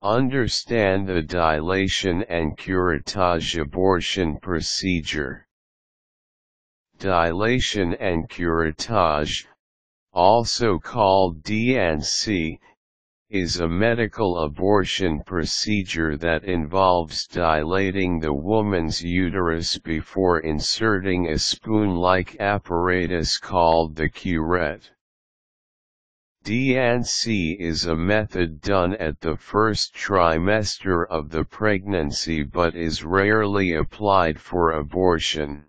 Understand the dilation and curettage abortion procedure. Dilation and curettage, also called D&C, is a medical abortion procedure that involves dilating the woman's uterus before inserting a spoon-like apparatus called the curette. D&C is a method done at the first trimester of the pregnancy but is rarely applied for abortion.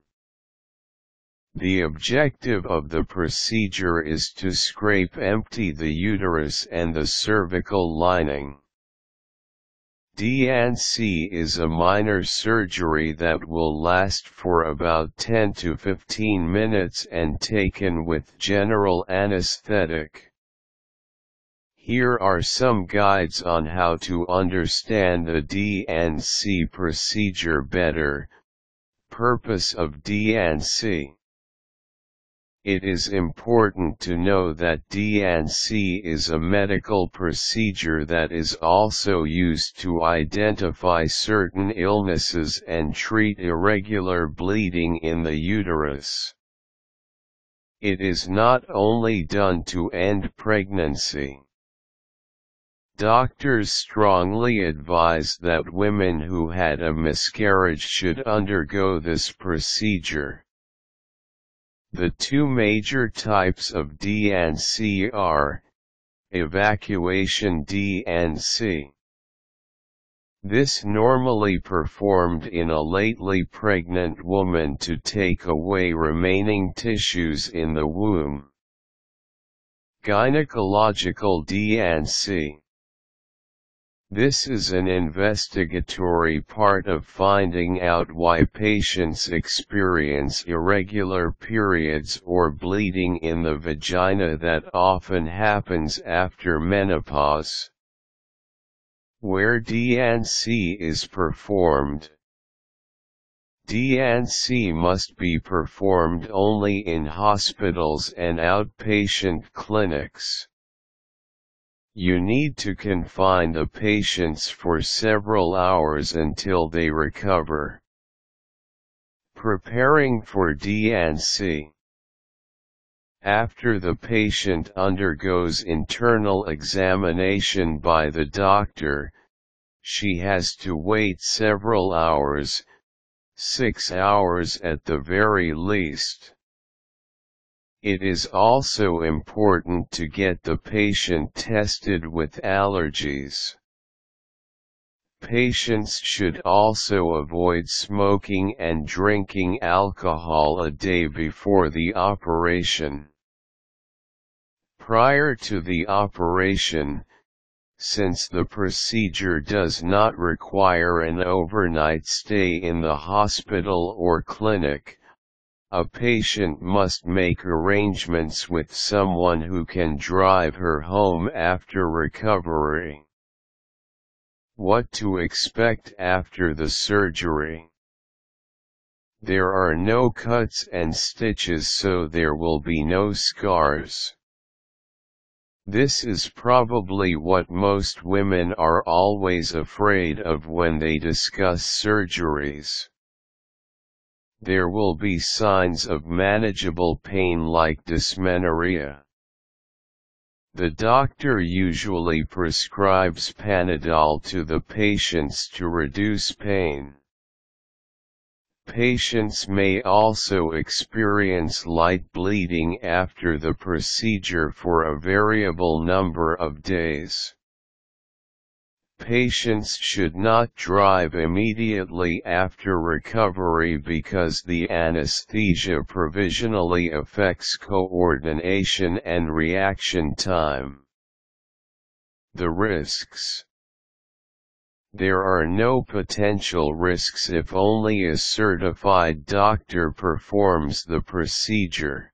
The objective of the procedure is to scrape empty the uterus and the cervical lining. D&C is a minor surgery that will last for about 10 to 15 minutes and taken with general anesthetic. Here are some guides on how to understand the D&C procedure better. Purpose of D&C. It is important to know that D&C is a medical procedure that is also used to identify certain illnesses and treat irregular bleeding in the uterus. It is not only done to end pregnancy. Doctors strongly advise that women who had a miscarriage should undergo this procedure. The two major types of D&C are Evacuation D C. This normally performed in a lately pregnant woman to take away remaining tissues in the womb. Gynecological D C. This is an investigatory part of finding out why patients experience irregular periods or bleeding in the vagina that often happens after menopause. Where D&C is performed. D&C must be performed only in hospitals and outpatient clinics. You need to confine the patients for several hours until they recover. Preparing for D&C. After the patient undergoes internal examination by the doctor, she has to wait several hours, 6 hours at the very least. It is also important to get the patient tested with allergies. Patients should also avoid smoking and drinking alcohol a day before the operation. Prior to the operation, since the procedure does not require an overnight stay in the hospital or clinic, a patient must make arrangements with someone who can drive her home after recovery. What to expect after the surgery? There are no cuts and stitches, so there will be no scars. This is probably what most women are always afraid of when they discuss surgeries. There will be signs of manageable pain like dysmenorrhea. The doctor usually prescribes Panadol to the patients to reduce pain. Patients may also experience light bleeding after the procedure for a variable number of days. Patients should not drive immediately after recovery because the anesthesia provisionally affects coordination and reaction time. The risks. There are no potential risks if only a certified doctor performs the procedure.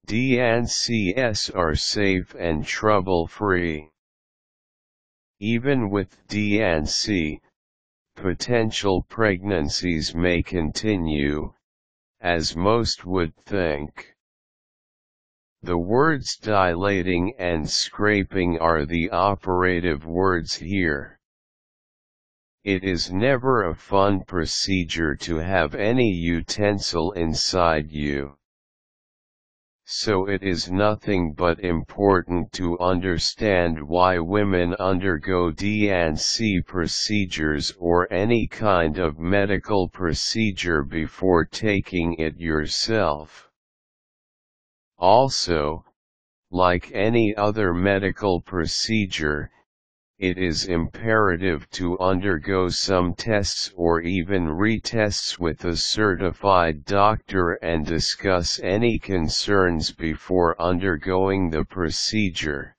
D&Cs are safe and trouble-free. Even with D&C, potential pregnancies may continue, as most would think. The words dilating and scraping are the operative words here. It is never a fun procedure to have any utensil inside you. So it is nothing but important to understand why women undergo D&C procedures or any kind of medical procedure before taking it yourself. Also, like any other medical procedure, it is imperative to undergo some tests or even retests with a certified doctor and discuss any concerns before undergoing the procedure.